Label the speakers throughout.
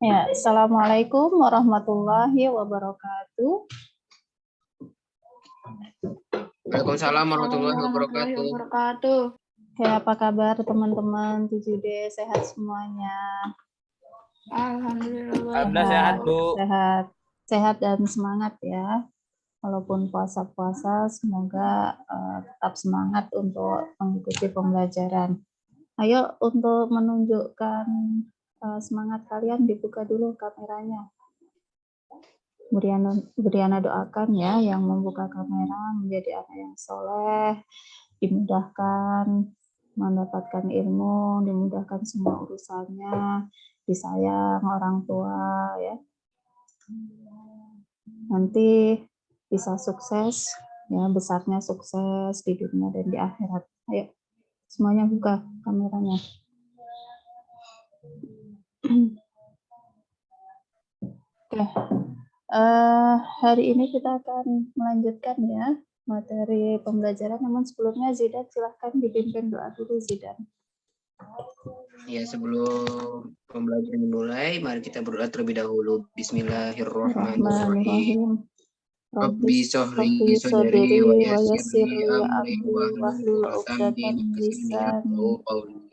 Speaker 1: Ya, Assalamualaikum warahmatullahi wabarakatuh.
Speaker 2: Waalaikumsalam warahmatullahi wabarakatuh.
Speaker 1: Oke, apa kabar teman-teman 7D? Sehat semuanya?
Speaker 3: Alhamdulillah sehat, Bu.
Speaker 1: Sehat dan semangat ya. Walaupun puasa-puasa, semoga tetap semangat untuk mengikuti pembelajaran. Ayo, untuk menunjukkan semangat kalian, dibuka dulu kameranya. Briana doakan ya yang membuka kamera menjadi anak yang soleh, dimudahkan mendapatkan ilmu, dimudahkan semua urusannya, disayang orang tua ya. Nanti bisa sukses ya, besarnya sukses di dunia dan di akhirat. Ayo semuanya buka kameranya. Oke. Hari ini kita akan melanjutkan ya materi pembelajaran, namun sebelumnya Zidan silahkan dipimpin doa dulu Zidan.
Speaker 2: Ya, sebelum pembelajaran dimulai, mari kita berdoa terlebih dahulu. Bismillahirrahmanirrahim. Rabbi sohri sodri wa yassirli amri wahlul 'uqdatam min lisani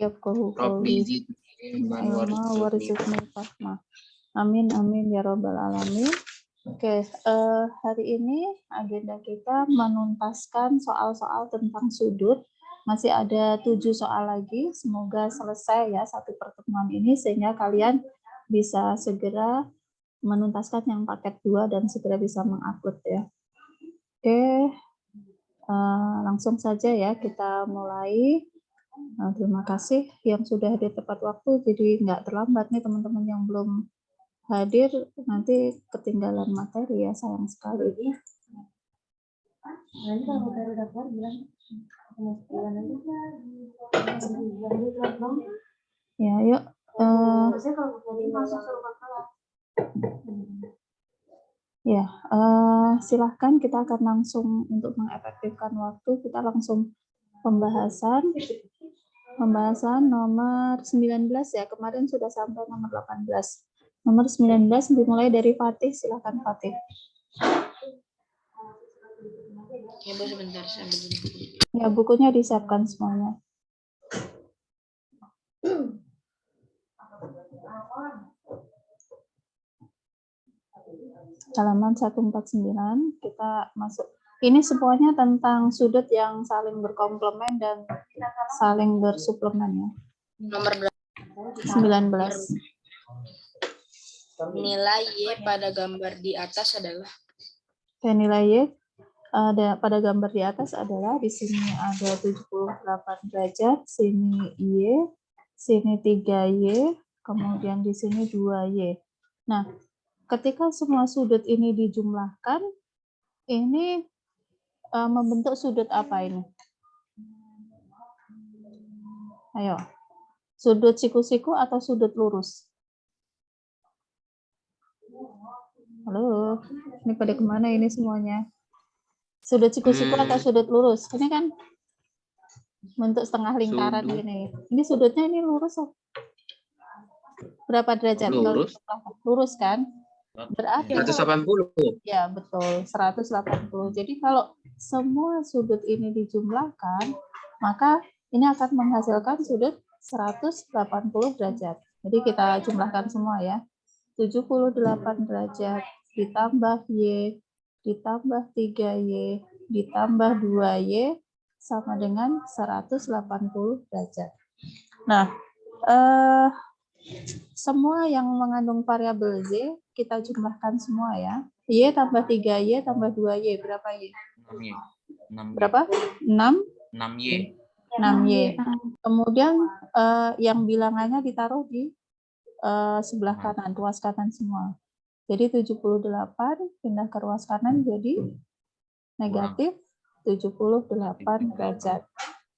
Speaker 2: yafqahu qawli. Rabbi zidni ilman warzuqni fahma. Amin amin ya rabbal alamin. Oke, hari ini agenda kita menuntaskan soal-soal tentang sudut. Masih ada 7 soal lagi. Semoga selesai ya satu pertemuan ini sehingga kalian bisa segera menuntaskan yang paket 2 dan segera bisa mengupload ya. Oke, langsung saja ya kita mulai. Terima kasih yang sudah hadir tepat waktu. Jadi nggak terlambat nih teman-teman yang belum hadir, nanti ketinggalan materi ya, sayang sekali. Ya, yuk. Silahkan kita akan langsung untuk mengefektifkan waktu, kita langsung pembahasan nomor 19 ya, kemarin sudah sampai nomor 18. Nomor 19 dimulai dari Fatih, silakan Fatih.
Speaker 4: Ya Bu, sebentar saya ambil.
Speaker 1: Ya, bukunya disiapkan semuanya. Halaman 149, kita masuk. Ini semuanya tentang sudut yang saling berkomplement dan saling bersuplemen ya.
Speaker 4: Nomor berapa?
Speaker 1: 19.
Speaker 4: Nilai Y pada gambar di atas adalah?
Speaker 1: Nilai Y pada gambar di atas adalah, di sini ada 78 derajat, sini Y, sini 3Y, kemudian di sini 2Y. Nah, ketika semua sudut ini dijumlahkan, ini membentuk sudut apa ini? Ayo, sudut siku-siku atau sudut lurus? Halo, ini pada kemana ini semuanya? Sudut siku-siku atau sudut lurus? Ini kan bentuk setengah lingkaran ini. Ini sudutnya ini lurus. Berapa derajat?
Speaker 2: Lurus.
Speaker 1: Lurus kan? Berarti
Speaker 2: 180.
Speaker 1: Ya, betul. 180. Jadi kalau semua sudut ini dijumlahkan, maka ini akan menghasilkan sudut 180 derajat. Jadi kita jumlahkan semua ya. 78 derajat ditambah Y ditambah 3Y ditambah 2Y sama dengan 180 derajat. Nah, semua yang mengandung variabel Z kita jumlahkan semua ya. Y tambah 3Y tambah 2Y berapa Y?
Speaker 3: 6Y.
Speaker 1: Berapa? 6?
Speaker 3: 6Y.
Speaker 1: 6Y. Kemudian yang bilangannya ditaruh di sebelah kanan, ruas kanan semua. Jadi 78 pindah ke ruas kanan jadi negatif 78 derajat.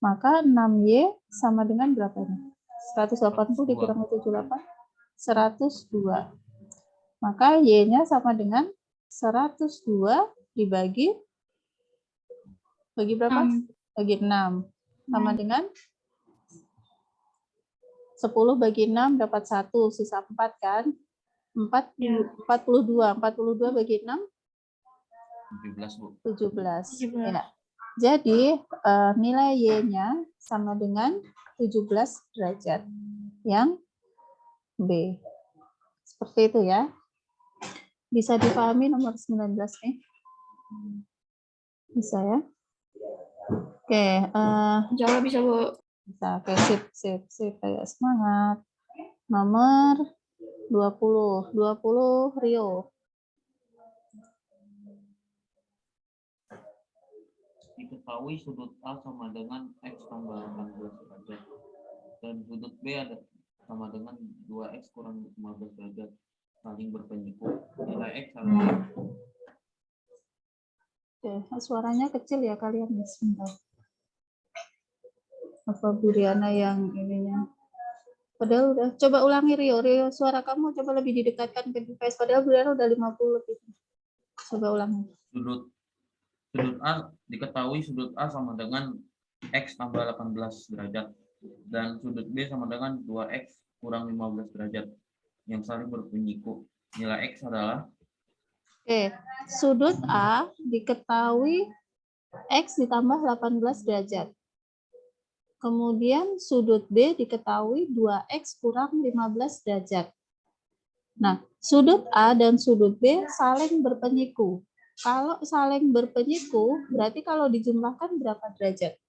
Speaker 1: Maka 6Y sama dengan berapa ini? 180 dikurangi 78, 102. Maka Y-nya sama dengan 102 dibagi berapa? Bagi 6. Sama dengan 10 bagi 6 dapat 1, sisa 4 kan? 42 bagi 6
Speaker 3: 17, Bu.
Speaker 1: 17. Ya. Jadi nilai Y-nya sama dengan 17 derajat yang B. Seperti itu ya. Bisa dipahami nomor 19 nih? Bisa ya? Oke,
Speaker 4: Jawab bisa, Bu.
Speaker 1: bisa. Oke, sip. Kayak semangat. Nomor 20 Rio.
Speaker 3: Diketahui sudut A sama dengan X tambah 18 derajat. Dan sudut B ada sama dengan 2X kurang 15 derajat. Saling berpenyiku. Nilai X adalah...
Speaker 1: Oke, suaranya kecil ya kalian. Sebentar. Apa Bu Riana yang ininya? Padahal udah. Coba ulangi Rio, suara kamu coba lebih didekatkan ke device. Padahal Bu Riana udah 50 lebih. Coba ulangi.
Speaker 3: Sudut A diketahui sudut A sama dengan X tambah 18 derajat. Dan sudut B sama dengan 2X kurang 15 derajat. Yang saling berpenyiku. Nilai X adalah...
Speaker 1: Oke, sudut A diketahui X ditambah 18 derajat. Kemudian sudut B diketahui 2X kurang 15 derajat. Nah, sudut A dan sudut B saling berpenyiku. Kalau saling berpenyiku, berarti kalau dijumlahkan berapa derajat?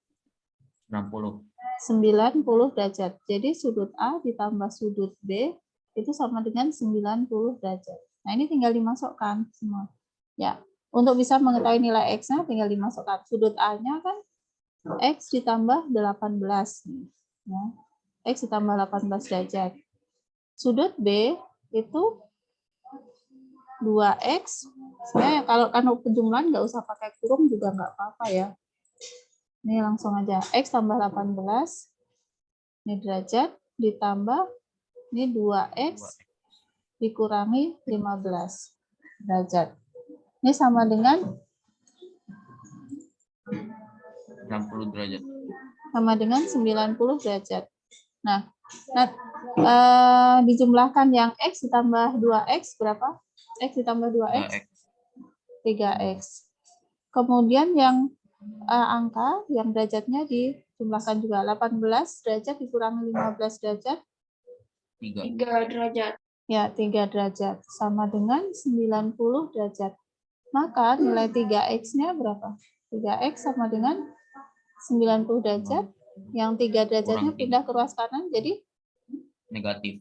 Speaker 3: 60.
Speaker 1: 90 derajat. Jadi sudut A ditambah sudut B itu sama dengan 90 derajat. Nah, ini tinggal dimasukkan semua. Ya, untuk bisa mengetahui nilai X-nya tinggal dimasukkan. Sudut A-nya kan X ditambah 18. Ya. X ditambah 18 derajat. Sudut B itu 2X. Sebenarnya kalau penjumlahan nggak usah pakai kurung juga nggak apa-apa ya. Ini langsung aja. X tambah 18. Ini derajat ditambah ini 2X dikurangi 15 derajat. Ini sama dengan
Speaker 3: 60 derajat.
Speaker 1: Sama dengan 90 derajat. Nah, dijumlahkan yang X ditambah 2X berapa? X ditambah 2X? 3X. Kemudian yang angka, yang derajatnya dijumlahkan juga. 18 derajat dikurangi 15 derajat?
Speaker 4: 3 derajat.
Speaker 1: Ya, 3 derajat. Sama dengan 90 derajat. Maka nilai 3X-nya berapa? 3X sama dengan 90 derajat. Yang 3 derajatnya pindah ke ruas kanan, jadi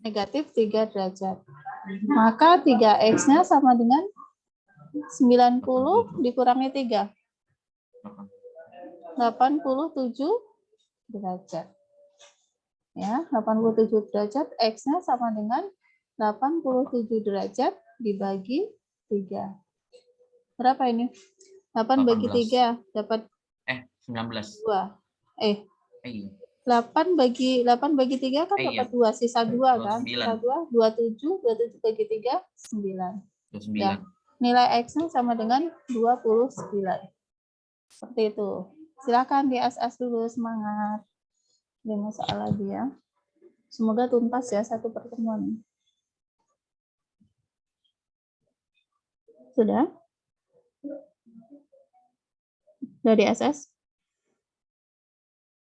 Speaker 1: negatif 3 derajat. Maka 3X-nya sama dengan 90 dikurangi 3. 87 derajat. Ya, 87 derajat, X-nya sama dengan 87 derajat dibagi 3. Berapa ini? 8 bagi 3 dapat
Speaker 3: 19.
Speaker 1: 2. 8 bagi 3 kan dapat 2, sisa 2 kan? Sisa 2, 27 bagi 3 9. Ya. Nilai X-nya sama dengan 29. Seperti itu. Silakan di as dulu, semangat. Jangan masalah lagi ya. Semoga tuntas ya satu pertemuan. Sudah? Sudah di SS?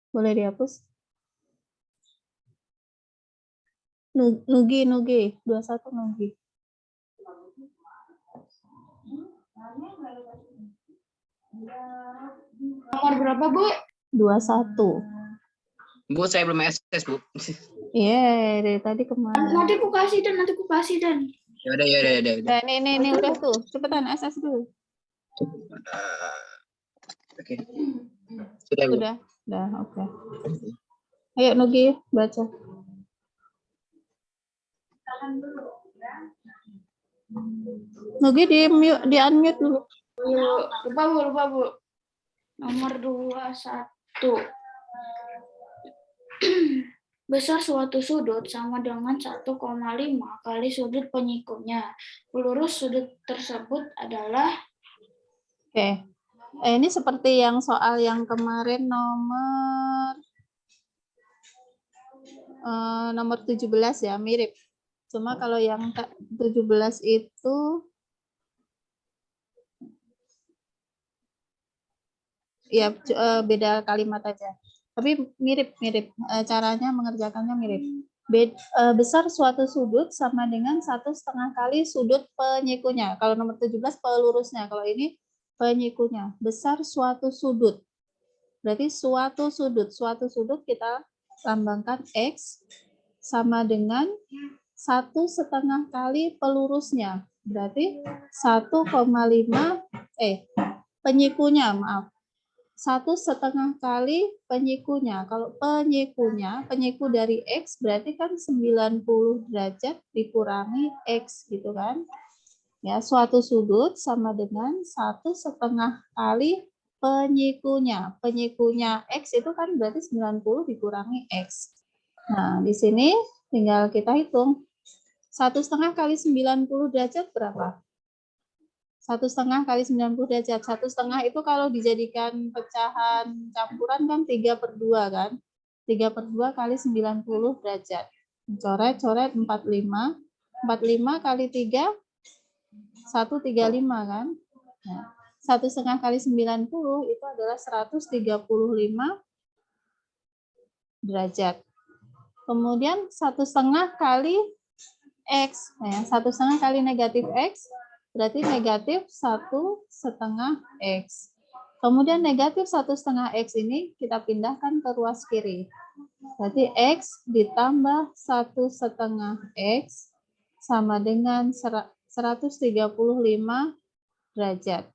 Speaker 1: Boleh dihapus? Nugi 21 Nugi.
Speaker 4: Nomor berapa, Bu?
Speaker 1: 21.
Speaker 2: Bu, saya belum SS, Bu.
Speaker 1: Iya, dari tadi kemana?
Speaker 4: Nanti aku kasih dan.
Speaker 2: Ya udah.
Speaker 1: Nah, ini udah tuh. Cepetan SS dulu.
Speaker 2: Oke. Sudah, Bu.
Speaker 1: Sudah, oke. Ayo Nugi, baca. Nugi di unmute dulu.
Speaker 4: Lupa, Bu. Nomor 21. Besar suatu sudut sama dengan 1,5 kali sudut penyikunya. Lurus sudut tersebut adalah...
Speaker 1: Oke. Ini seperti yang soal yang kemarin nomor 17 ya, mirip. Cuma kalau yang 17 itu ya beda kalimat aja. Tapi mirip-mirip, caranya mengerjakannya mirip. Besar suatu sudut sama dengan 1,5 kali sudut penyikunya. Kalau nomor 17 pelurusnya, kalau ini penyikunya. Besar suatu sudut. Berarti suatu sudut kita lambangkan X sama dengan 1,5 kali pelurusnya. Berarti 1,5 penyikunya, maaf. 1,5 kali penyikunya. Kalau penyiku dari X berarti kan 90 derajat dikurangi X gitu kan. Ya, suatu sudut sama dengan 1,5 kali penyikunya. Penyikunya X itu kan berarti 90 dikurangi X. Nah, di sini tinggal kita hitung. 1,5 kali 90 derajat berapa? 1,5 kali 90 derajat. 1,5 itu kalau dijadikan pecahan campuran kan 3/2 kan. 3/2 kali 90 derajat. Coret-coret 45. 45 kali 3, 135 kan. Nah, 1,5 kali 90 itu adalah 135 derajat. Kemudian 1,5 kali X. Nah, 1,5 kali negatif X berarti negatif 1,5 X. Kemudian negatif 1,5 X ini kita pindahkan ke ruas kiri. Berarti X ditambah 1,5 X sama dengan 135 derajat.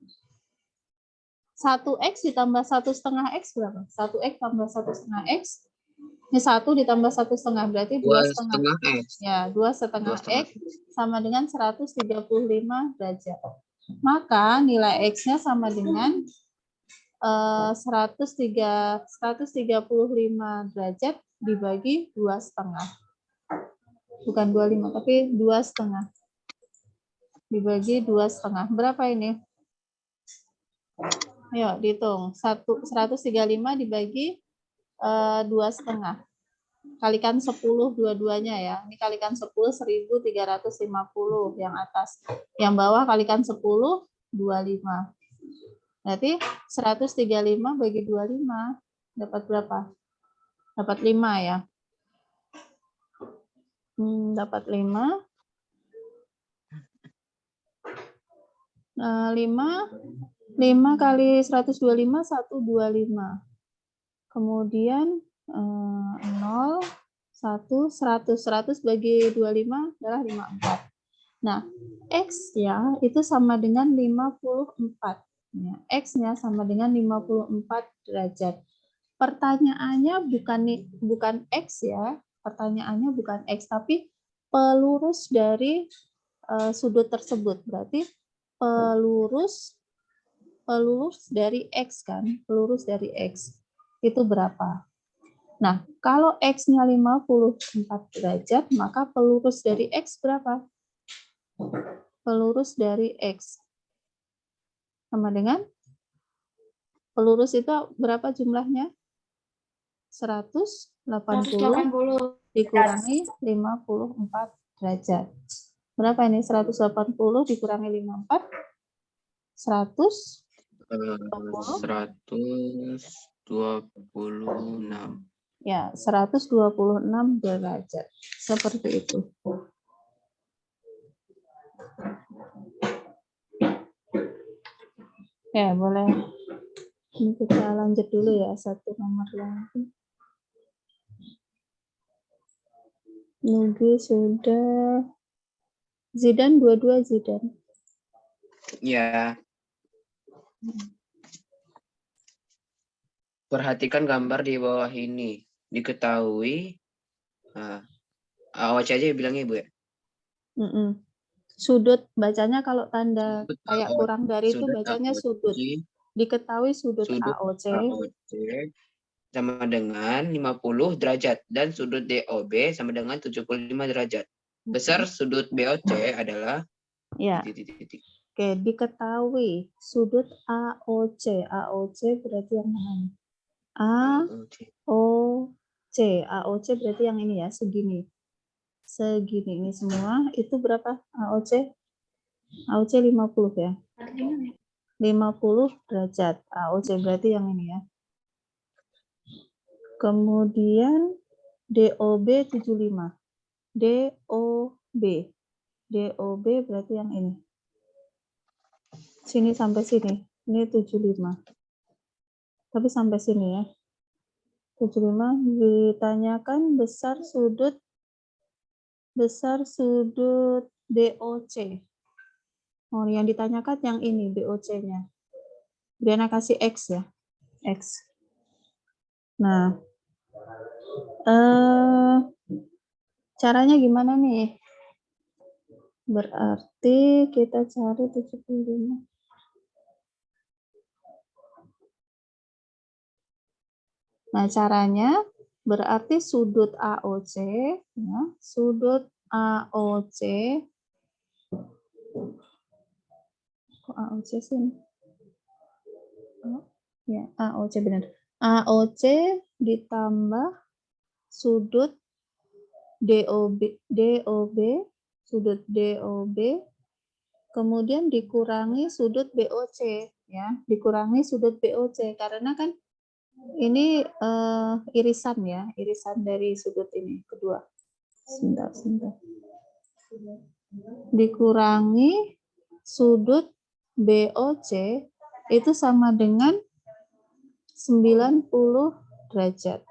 Speaker 1: 1X ditambah 1,5 X berapa? 1X tambah 1,5 X. Ini 1 ditambah 1,5 berarti 2,5 X. Ya, 2,5 X sama dengan 135 derajat. Maka nilai X-nya sama dengan 135 derajat dibagi 2,5. Bukan 25, tapi 2,5. Dibagi 2,5. Berapa ini? Ayo dihitung. 135 dibagi 2,5. Kalikan 10 dua-duanya ya. Ini kalikan 10, 1.350 yang atas. Yang bawah kalikan 10, 25. Berarti 135 bagi 25 dapat berapa? Dapat 5 ya. Dapat 5. 5 kali 125, 125. Kemudian 0, 1, 100 bagi 25 adalah 54. Nah, X ya itu sama dengan 54. Ya, X-nya sama dengan 54 derajat. Pertanyaannya bukan X ya, pertanyaannya bukan X, tapi pelurus dari sudut tersebut. Berarti pelurus dari X kan, pelurus dari X itu berapa? Nah, kalau X-nya 54 derajat, maka pelurus dari X berapa? Pelurus dari X sama dengan pelurus itu berapa jumlahnya? 180 dikurangi 54 derajat. Berapa ini? 180 dikurangi 54?
Speaker 2: 126.
Speaker 1: Ya, 126 derajat. Seperti itu. Ya, boleh. Ini kita lanjut dulu ya, satu nomor lagi. Nugi sudah. Zidan, dua-dua Zidan.
Speaker 2: Ya. Perhatikan gambar di bawah ini. Diketahui. Awac aja bilangnya Ibu ya.
Speaker 1: Sudut bacanya kalau tanda kayak kurang dari itu bacanya sudut. Diketahui sudut AOC
Speaker 2: sama dengan 50 derajat dan sudut DOB sama dengan 75 derajat. Besar sudut BOC adalah
Speaker 1: ya. Oke, diketahui sudut AOC. AOC berarti yang mana? AOC. AOC berarti yang ini ya, segini. segini ini semua, itu berapa AOC? AOC 50 ya. 50 derajat. AOC berarti yang ini ya. Kemudian DOB 75. DOB. DOB berarti yang ini. Sini sampai sini. Ini 75. Tapi sampai sini ya. 75 ditanyakan besar sudut BOC. Oh, yang ditanyakan yang ini BOC-nya. Briana kasih X ya. X. Nah, caranya gimana nih? Berarti kita cari 75. Nah, caranya berarti sudut AOC, ya, sudut AOC, kok AOC sih? Oh, ya, AOC benar. AOC ditambah sudut DOB, sudut DOB, kemudian dikurangi sudut BOC, ya, dikurangi sudut BOC karena kan ini irisan ya, irisan dari sudut ini kedua. Sebentar. Dikurangi sudut BOC itu sama dengan 90 derajat.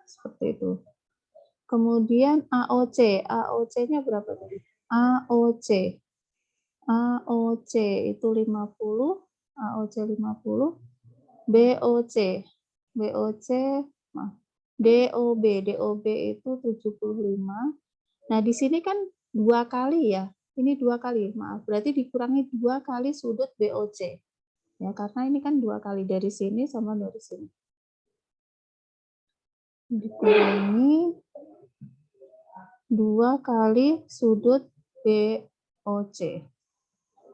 Speaker 1: Seperti itu. Kemudian AOC, AOC-nya berapa tadi? AOC itu 50, AOC 50, BOC DOB itu 75. Nah, di sini kan 2 kali ya. Ini 2 kali, maaf. Berarti dikurangi 2 kali sudut BOC. Ya, karena ini kan 2 kali dari sini sama dari sini. Dikurangi 2 kali sudut BOC.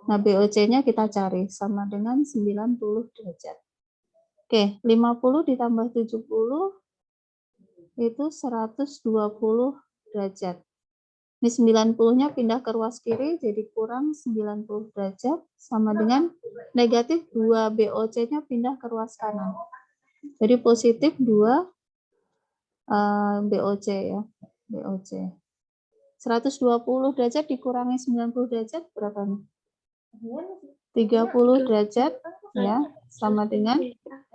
Speaker 1: Nah, BOC-nya kita cari sama dengan 90 derajat. Oke, 50 ditambah 70 itu 120 derajat. Ini 90-nya pindah ke ruas kiri, jadi kurang 90 derajat, sama dengan negatif 2 BOC-nya pindah ke ruas kanan. Jadi positif 2 BOC ya, BOC. 120 derajat dikurangi 90 derajat berapa nih? 30 derajat ya, sama dengan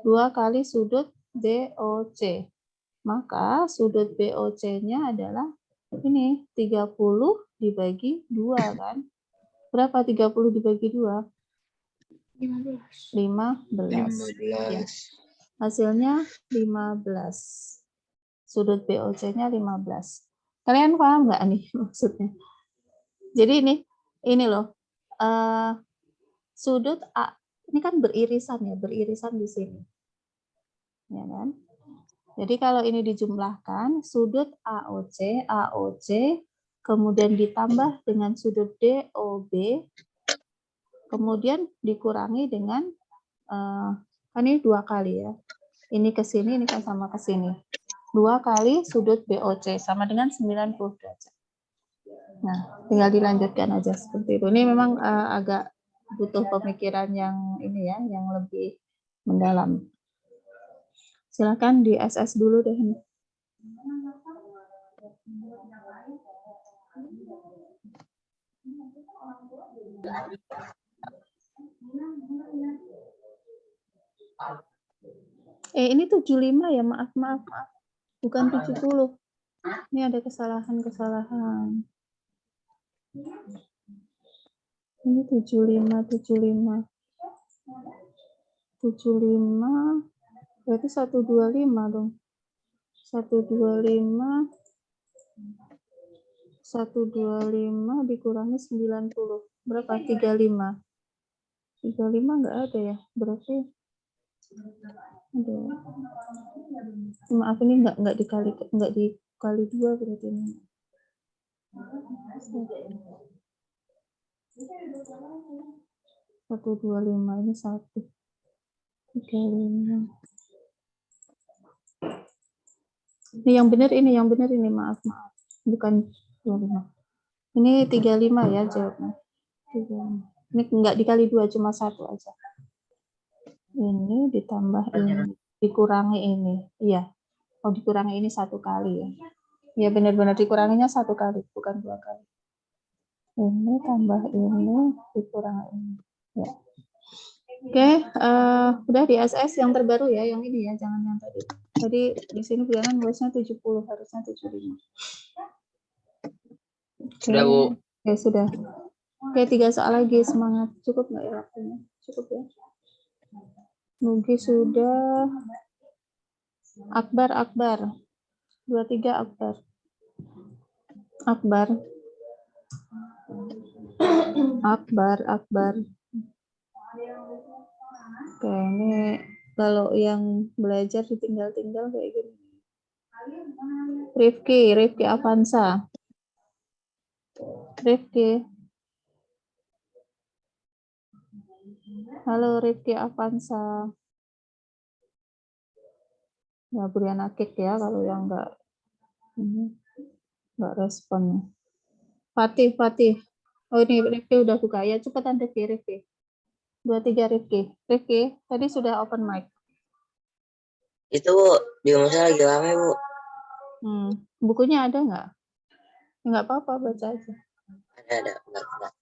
Speaker 1: 2 kali sudut BOC. Maka sudut BOC-nya adalah ini 30 dibagi 2 kan? Berapa 30 dibagi 2? 15. Ya. Hasilnya 15. Sudut BOC-nya 15. Kalian paham nggak nih maksudnya? Jadi ini loh. Sudut A ini kan beririsan ya, beririsan di sini. Ya kan? Jadi kalau ini dijumlahkan, sudut AOC, kemudian ditambah dengan sudut DOB, kemudian dikurangi dengan, kan ini 2 kali ya. Ini ke sini, ini kan sama ke sini. 2 kali sudut BOC, sama dengan 90 derajat. Nah, tinggal dilanjutkan aja seperti itu. Ini memang agak butuh pemikiran yang ini ya, yang lebih mendalam. Silakan di SS dulu deh. Ini 75 ya, maaf. Bukan 70. Ini ada kesalahan. Ini 75. 75 berarti 125 dong. 125 dikurangi 90. Berapa? 35. 35 enggak ada ya. Berarti aduh. Maaf, ini enggak dikali 2 berarti ini. 125 ini 1. 35. Ini yang benar ini, maaf. Bukan 25. Ini 35 ya jawabnya. 35. Ini enggak dikali 2, cuma 1 aja. Ini ditambah ini, dikurangi ini. Iya. Oh, dikurangi ini 1 kali ya. Ya benar-benar dikuranginya 1 kali, bukan 2 kali. Ini tambah ini, dikurangi ini. Ya. Oke, udah di SS yang terbaru ya, yang ini ya, jangan yang tadi. Tadi di sini bilangan nulisnya 70, harusnya 75.
Speaker 5: Sudah, Bu.
Speaker 1: Oke, sudah. Oke, 3 soal lagi, semangat. Cukup nggak ya waktunya? Cukup ya. Nugi sudah. Akbar. 23 Akbar. Akbar. Oke, ini kalau yang belajar ditinggal-tinggal kayak gini. Rifki Avanza. Rifki. Halo Rifki Avanza. Ya, Briana Kek ya kalau yang enggak respon. Fatih. Oh, ini Rifki udah buka ya, cepetan Rifki. 23 Rifki, tadi sudah open mic.
Speaker 5: Itu, Bu, di rumah saya lagi rame, Bu.
Speaker 1: Bukunya ada nggak? Nggak apa-apa, baca aja.
Speaker 5: Ada. Enggak.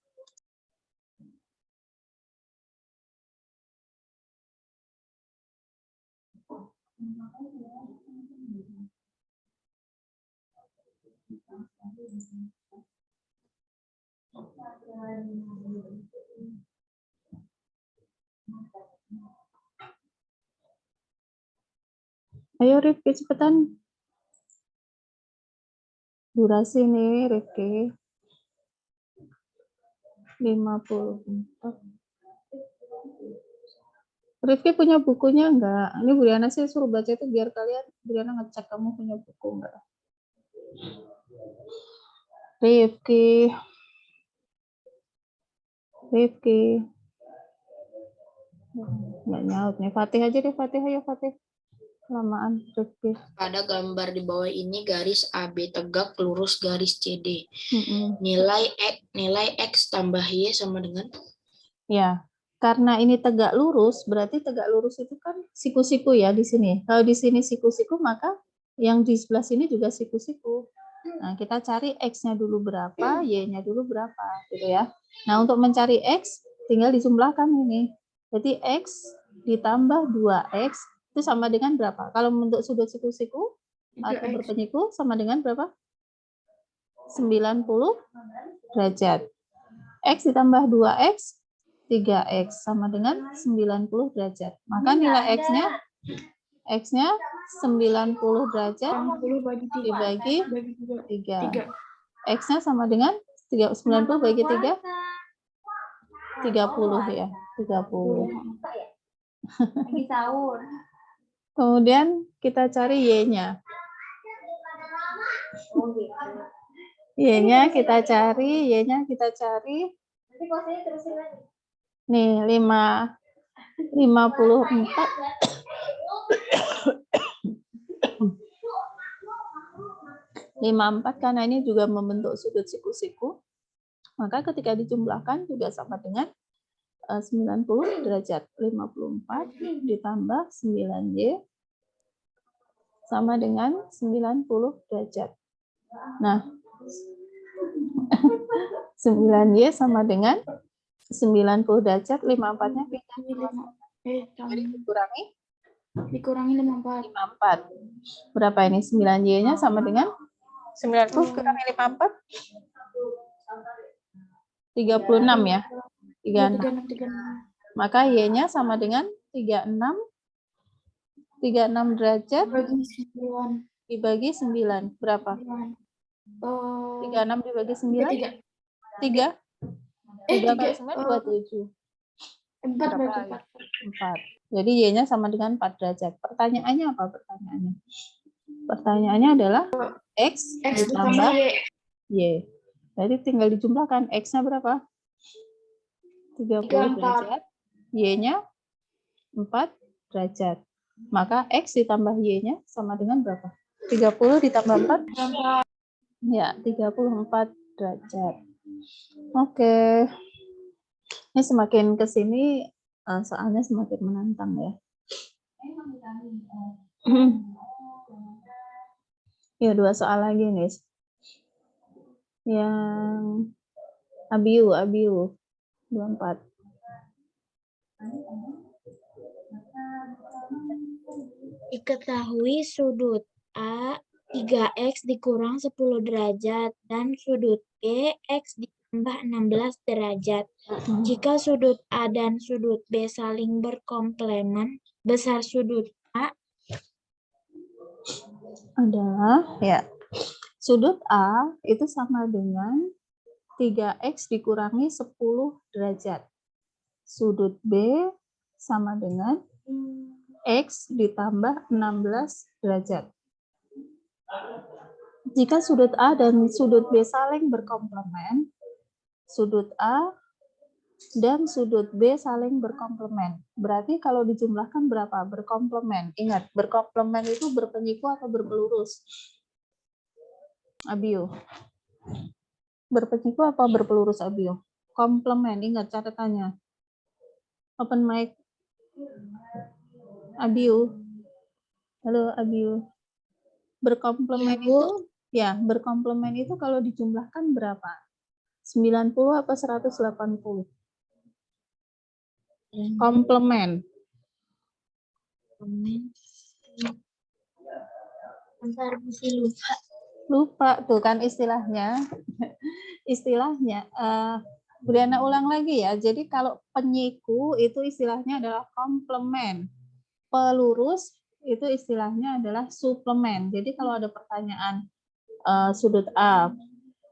Speaker 1: Ayo Rifki, cepetan. Durasi nih Rifki. 54. Rifki punya bukunya enggak? Ini Briana sih suruh baca itu biar kalian, Briana ngecek kamu punya buku enggak. Rifki. Enggak nyaut nih. Fatih aja deh, ayo Fatih. Kelamaan Rifki.
Speaker 6: Pada gambar di bawah ini garis AB tegak lurus garis CD. Nilai X tambah Y sama dengan?
Speaker 1: Ya, karena ini tegak lurus, berarti tegak lurus itu kan siku-siku ya di sini. Kalau di sini siku-siku, maka yang di sebelah sini juga siku-siku. Nah, kita cari X-nya dulu berapa, Y-nya dulu berapa, gitu ya. Nah, untuk mencari X, tinggal dijumlahkan ini. Jadi X ditambah 2X, itu sama dengan berapa? Kalau bentuk sudut siku-siku atau berpenyiku, sama dengan berapa? 90 derajat. X ditambah 2X, 3X sama dengan 90 derajat. Maka nilai X-nya 90 derajat dibagi 3. X-nya sama dengan 90 bagi 3, 30 ya. 30. Kemudian kita cari Y-nya. Y-nya kita cari. Nih, 54. 54 karena ini juga membentuk sudut siku-siku. Maka ketika dijumlahkan juga sama dengan 90 derajat. 54 ditambah 9Y sama dengan 90 derajat. Nah, 9Y sama dengan 90 derajat, 54-nya pindah. Jadi
Speaker 4: Dikurangi 54.
Speaker 1: Berapa ini? 9Y-nya sama dengan 90 kurangi 54? 36 ya? 36. Maka Y-nya sama dengan 36 derajat dibagi 9. Berapa? 36 dibagi 9? 3? 3 kali 9, 27. 4. Jadi Y-nya sama dengan 4 derajat. Pertanyaannya apa pertanyaannya? Pertanyaannya adalah X ditambah Y. Jadi tinggal dijumlahkan. X-nya berapa? 30 derajat. Y-nya 4 derajat. Maka X ditambah Y-nya sama dengan berapa? 30 ditambah 4? Ya, 34 derajat. Oke. Ini semakin ke sini soalnya semakin menantang ya. Ya, 2 soal lagi nih. Yang Abiu 24.
Speaker 7: Diketahui sudut A 3x dikurang 10 derajat dan sudut B x ditambah 16 derajat. Jika sudut A dan sudut B saling berkomplemen, besar sudut A
Speaker 1: adalah ya. Sudut A itu sama dengan 3x dikurangi 10 derajat. Sudut B sama dengan x ditambah 16 derajat. Jika sudut A dan sudut B saling berkomplemen, sudut A dan sudut B saling berkomplemen. Berarti kalau dijumlahkan berapa? Berkomplemen. Ingat, berkomplemen itu berpenyiku atau berpelurus? Abiu. Berpenyiku apa berpelurus, Abiu? Komplemen, ingat catatannya. Open mic. Abiu. Halo, Abiu. Berkomplemen
Speaker 7: Ya, Bu.
Speaker 1: itu, ya, berkomplemen itu kalau dijumlahkan berapa? 90 apa 180? Komplemen.
Speaker 7: Bentar, masih lupa.
Speaker 1: Lupa tuh kan istilahnya. Istilahnya. Briana ulang lagi ya. Jadi kalau penyiku itu istilahnya adalah komplemen. Pelurus itu istilahnya adalah suplemen. Jadi kalau ada pertanyaan sudut A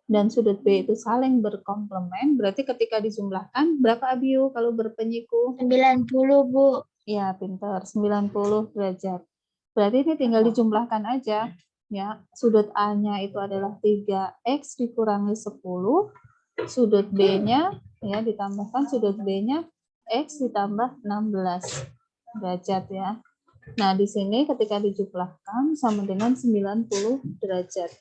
Speaker 1: dan sudut B itu saling berkomplemen, berarti ketika dijumlahkan berapa, Abiu, kalau berpenyiku?
Speaker 7: 90, Bu.
Speaker 1: Ya, pintar. 90 derajat. Berarti ini tinggal dijumlahkan aja. Ya, sudut A-nya itu adalah 3x dikurangi 10. Sudut B-nya ya ditambahkan sudut B-nya x ditambah 16 derajat ya. Nah, di sini ketika dijumlahkan sama dengan 90 derajat.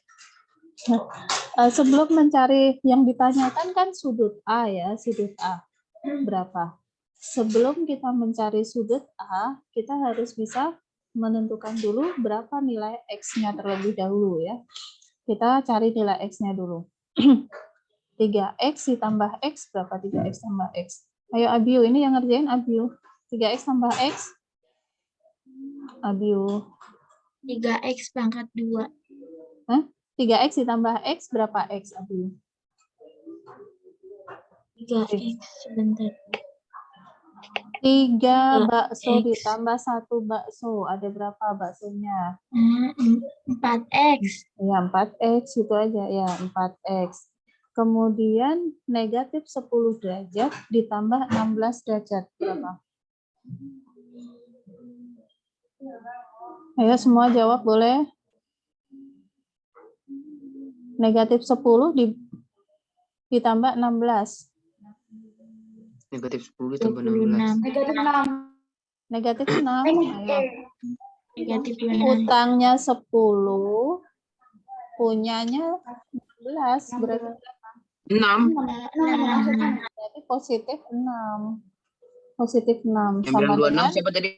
Speaker 1: Nah, sebelum mencari yang ditanyakan kan sudut A ya, sudut A. Berapa? Sebelum kita mencari sudut A, kita harus bisa menentukan dulu berapa nilai X-nya terlebih dahulu ya. Kita cari nilai X-nya dulu. 3X ditambah X berapa? 3X tambah X. Ayo Abiu, ini yang ngerjain Abiu. 3X tambah X. Abiu.
Speaker 7: 3x pangkat 2.
Speaker 1: Hah? 3X ditambah X berapa X, Abiu?
Speaker 7: 3x, sebentar.
Speaker 1: 3 bakso
Speaker 7: X.
Speaker 1: ditambah 1 bakso. Ada berapa baksonya?
Speaker 7: 4x.
Speaker 1: Ya, 4X itu aja ya, 4X. Kemudian negatif 10 derajat ditambah 16 derajat berapa? Ayo semua jawab boleh. Negatif 10 ditambah 16.
Speaker 2: Negatif 10 ditambah 16.
Speaker 4: Negatif 6.
Speaker 1: Negatif 6. Ayo.
Speaker 7: Negatif 6.
Speaker 1: Utangnya 10, punyanya 16. Berarti
Speaker 2: 6.
Speaker 1: berarti positif 6. Positif 6
Speaker 2: Yang
Speaker 1: sama
Speaker 2: bilang 26
Speaker 1: dengan
Speaker 2: siapa tadi?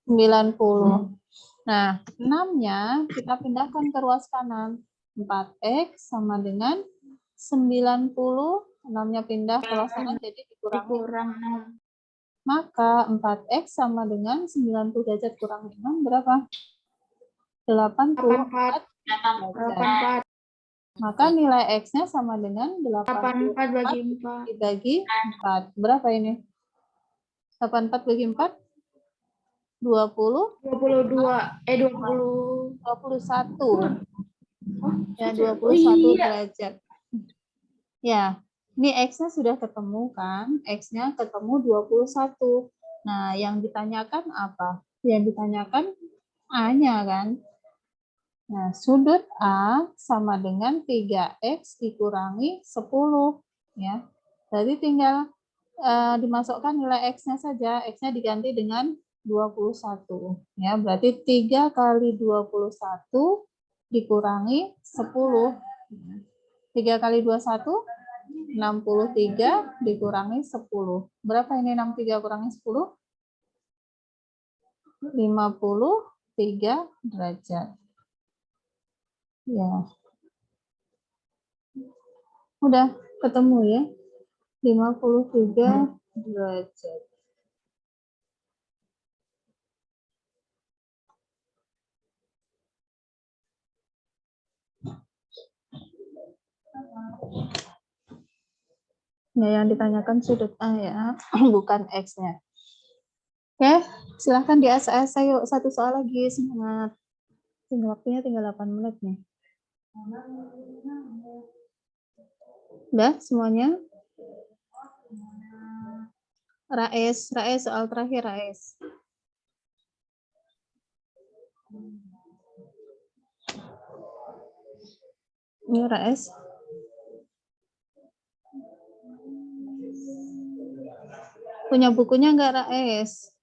Speaker 1: 90. Nah, 6-nya kita pindahkan ke ruas kanan. 4X sama dengan 90. 6-nya pindah ke ruas kanan jadi dikurangi.
Speaker 4: Kurang 6.
Speaker 1: Maka 4X sama dengan 90 derajat kurang 6 berapa? 84 derajat. Maka nilai X-nya sama dengan
Speaker 4: 84 bagi 4.
Speaker 1: dibagi 4. Berapa ini? 84 bagi 4? 20? 21. Ya, 21 derajat. Ya, ini X-nya sudah ketemu kan? X-nya ketemu 21. Nah, yang ditanyakan apa? Yang ditanyakan A-nya kan? Nah, sudut A sama dengan 3X dikurangi 10. Ya. Jadi tinggal dimasukkan nilai X-nya saja. X-nya diganti dengan 21. Ya, berarti 3 kali 21 dikurangi 10. 3 kali 21, 63 dikurangi 10. Berapa ini 63 kurangi 10? 53 derajat. Ya. Udah ketemu ya. 53 derajat. Nah, yang ditanyakan sudut A ya, bukan X-nya. Oke, silahkan di ASS. Ayo, satu soal lagi, semangat. Waktunya tinggal 8 menit nih. Udah semuanya? Rais soal terakhir, Rais. Ini Rais. Punya bukunya enggak, Rais?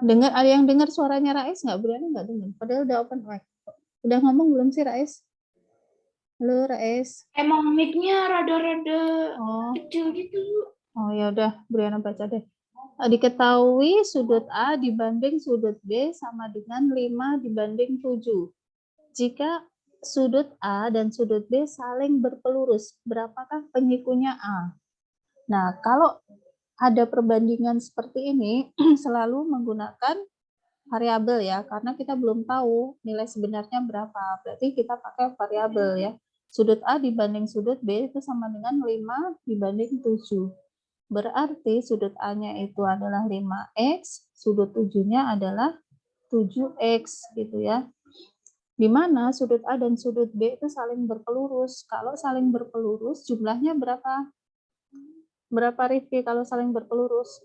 Speaker 1: Dengar, ada yang dengar suaranya Rais nggak? Berani nggak dengar? Padahal udah open mic. Udah ngomong belum sih Rais? Halo Rais.
Speaker 4: Emang mic-nya rada-rada kecil gitu.
Speaker 1: Oh ya udah, Briana baca deh. Diketahui sudut A dibanding sudut B sama dengan 5 dibanding 7. Jika sudut A dan sudut B saling berpelurus, berapakah penyikunya A? Nah, kalau ada perbandingan seperti ini, selalu menggunakan variabel ya, karena kita belum tahu nilai sebenarnya berapa. Berarti kita pakai variabel ya. Sudut A dibanding sudut B itu sama dengan 5 dibanding 7. Berarti sudut A-nya itu adalah 5X, sudut 7-nya adalah 7X gitu ya. Di mana sudut A dan sudut B itu saling berpelurus. Kalau saling berpelurus, jumlahnya berapa? Berapa Rifki kalau saling berpelurus?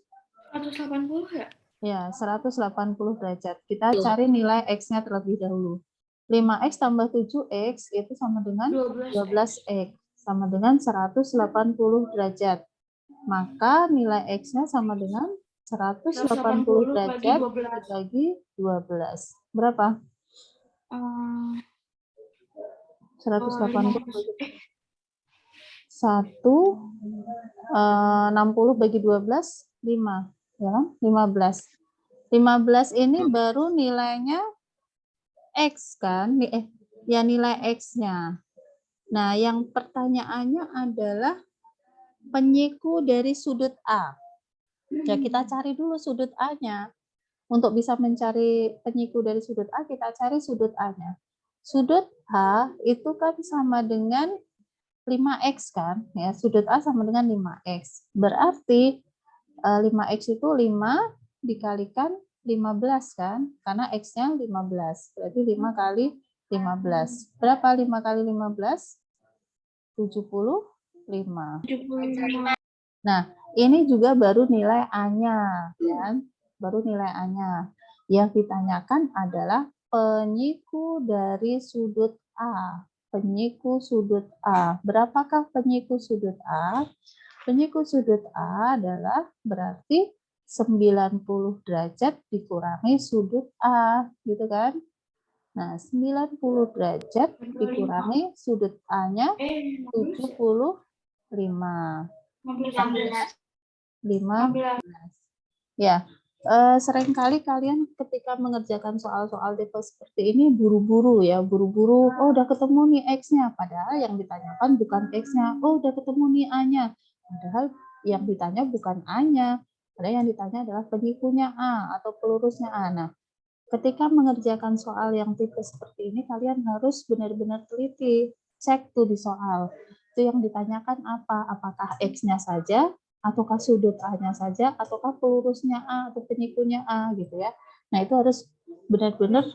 Speaker 4: 180 ya?
Speaker 1: Ya, 180 derajat. Kita cari nilai X-nya terlebih dahulu. 5X tambah 7X itu sama dengan 12X. Sama dengan 180 derajat. Maka nilai X-nya sama dengan 180 derajat dibagi 12. Berapa? 180 60 bagi 12 5 ya kan? 15 ini baru nilainya X kan, ya nilai X-nya. Nah, yang pertanyaannya adalah penyiku dari sudut A. Ya, kita cari dulu sudut A-nya. Untuk bisa mencari penyiku dari sudut A, kita cari sudut A-nya. Sudut A itu kan sama dengan 5X kan, ya sudut A sama dengan 5X. Berarti 5X itu 5 dikalikan 15 kan, karena X-nya 15. Berarti 5 kali 15. Berapa 5 kali 15? 75. Nah, ini juga baru nilai A-nya, ya. Baru nilai A-nya. Yang ditanyakan adalah penyiku dari sudut A. Penyiku sudut A. Berapakah penyiku sudut A? Penyiku sudut A adalah berarti 90 derajat dikurangi sudut A, gitu kan? Nah, 90 derajat dikurangi sudut A-nya 75. 15. Ya, seringkali kalian ketika mengerjakan soal-soal tipe seperti ini buru-buru ya, buru-buru. Oh, udah ketemu nih X-nya, padahal yang ditanyakan bukan X-nya. Oh, udah ketemu nih A-nya, padahal yang ditanya bukan A-nya. Padahal yang ditanya adalah penyikunya A atau pelurusnya A. Nah, ketika mengerjakan soal yang tipe seperti ini, kalian harus benar-benar teliti. Cek tuh di soal. Itu yang ditanyakan apa? Apakah X-nya saja, ataukah sudut A-nya saja, ataukah pelurusnya A atau penyikunya A gitu ya. Nah, itu harus benar-benar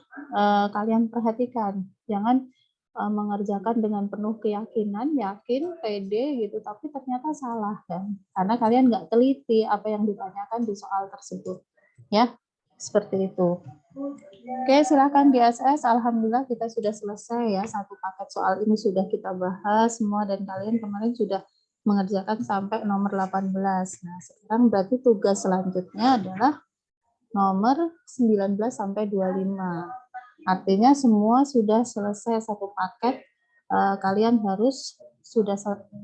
Speaker 1: kalian perhatikan. Jangan mengerjakan dengan penuh keyakinan, yakin, pede gitu, tapi ternyata salah kan. Karena kalian nggak teliti apa yang ditanyakan di soal tersebut. Ya, seperti itu. Oke, silakan di SS. Alhamdulillah kita sudah selesai ya. Satu paket soal ini sudah kita bahas semua dan kalian kemarin sudah mengerjakan sampai nomor 18. Nah, sekarang berarti tugas selanjutnya adalah nomor 19 sampai 25. Artinya semua sudah selesai satu paket. Kalian harus sudah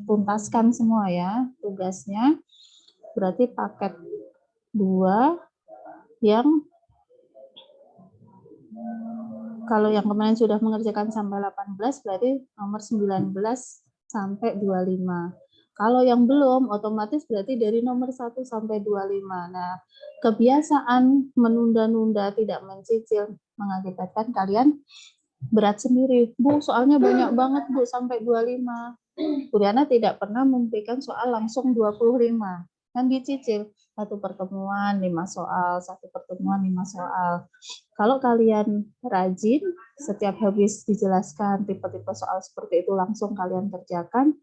Speaker 1: tuntaskan semua ya tugasnya. Berarti paket 2 yang kalau yang kemarin sudah mengerjakan sampai 18 berarti nomor 19 sampai 25. Kalau yang belum otomatis berarti dari nomor 1 sampai 25. Nah, kebiasaan menunda-nunda tidak mencicil mengakibatkan kalian berat sendiri. Bu, soalnya banyak banget Bu sampai 25. Bu Diana tidak pernah memberikan soal langsung 25. Kan dicicil satu pertemuan 5 soal, satu pertemuan 5 soal. Kalau kalian rajin, setiap habis dijelaskan tipe-tipe soal seperti itu langsung kalian kerjakan,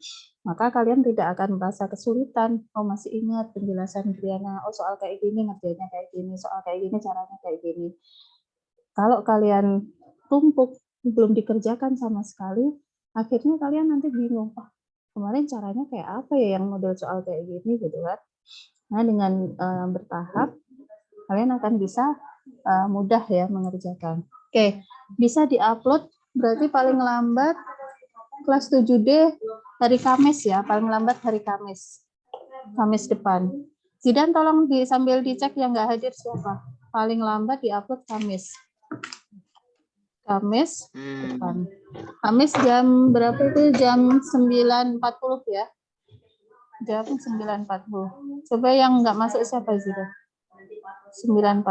Speaker 1: maka kalian tidak akan merasa kesulitan. Oh, masih ingat penjelasan Briana, oh soal kayak gini ngerjainnya kayak gini, soal kayak gini caranya kayak gini. Kalau kalian tumpuk belum dikerjakan sama sekali, akhirnya kalian nanti bingung, oh kemarin caranya kayak apa ya yang model soal kayak gini gitu kan. Nah, dengan bertahap kalian akan bisa mudah ya mengerjakan. Oke, bisa diupload berarti paling lambat kelas 7D hari Kamis ya, paling lambat hari Kamis. Kamis depan. Zidan tolong sambil dicek yang nggak hadir siapa. Paling lambat diupload Kamis. Kamis depan. Kamis jam berapa itu? Jam 9.40 ya. Jam 9.40. Coba yang nggak masuk siapa Zidan? 9.40.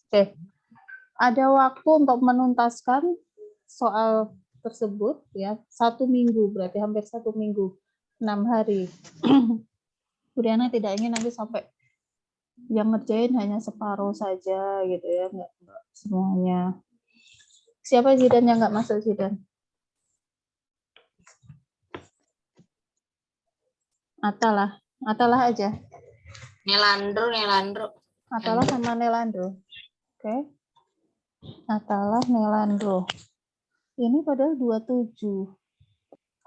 Speaker 1: Oke. Ada waktu untuk menuntaskan soal tersebut ya 1 minggu, berarti hampir 1 minggu, 6 hari. Bu Diana tidak ingin nanti sampai yang ngerjain hanya separuh saja gitu ya, enggak semuanya. Siapa Zidan yang nggak masuk Zidan? Atalah aja.
Speaker 6: Nelandro.
Speaker 1: Atalah sama Nelandro. Oke. Atalah Nelandro. Ini padahal 27.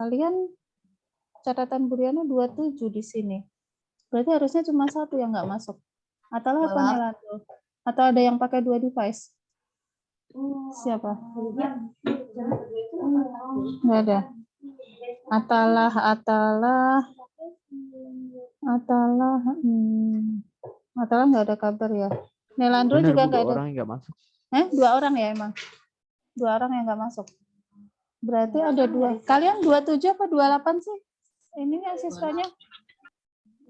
Speaker 1: Kalian catatan Bu Diana 27 di sini. Berarti harusnya cuma 1 yang nggak masuk. Atalah apa Nelandro? Atau ada yang pakai 2 device? Siapa? Nggak ada. Atalah nggak ada kabar ya. Nelandro
Speaker 8: Benar,
Speaker 1: juga
Speaker 8: Bu,
Speaker 1: nggak ada.
Speaker 8: 2 orang yang nggak masuk.
Speaker 1: 2 orang ya emang. 2 orang yang nggak masuk. Berarti ada 2. Kalian 27 apa 28 sih? Ini ya siswanya?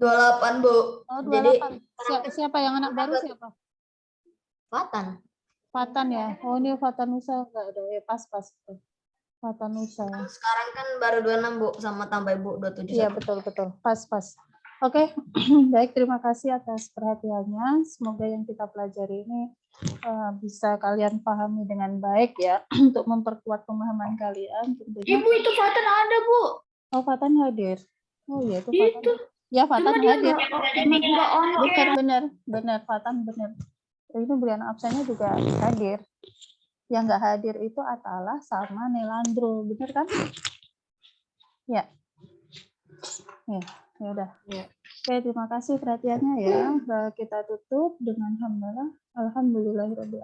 Speaker 9: 28, Bu.
Speaker 1: Oh, 28. Siapa yang anak baru siapa? Fatan ya. Oh, ini Fatanusa enggak ada. Pas. Fatanusa.
Speaker 9: Sekarang kan baru 26, Bu, sama tambah Ibu 27.
Speaker 1: Iya, betul. Pas. Oke. Baik, terima kasih atas perhatiannya. Semoga yang kita pelajari ini bisa kalian pahami dengan baik ya untuk memperkuat pemahaman kalian. Tentunya.
Speaker 4: Ibu itu Fatan ada, Bu.
Speaker 1: Oh, Fatan hadir. Oh iya, itu Fatan. Ya, Fatan hadir. Bukan benar Fatan benar. Ini Briana absennya juga hadir. Yang nggak hadir itu Atalah sama Nelandro, benar kan? Ya. Ya udah.
Speaker 6: Ya.
Speaker 1: Oke, terima kasih perhatiannya ya. Kita tutup dengan alhamdulillahirabbil alamin.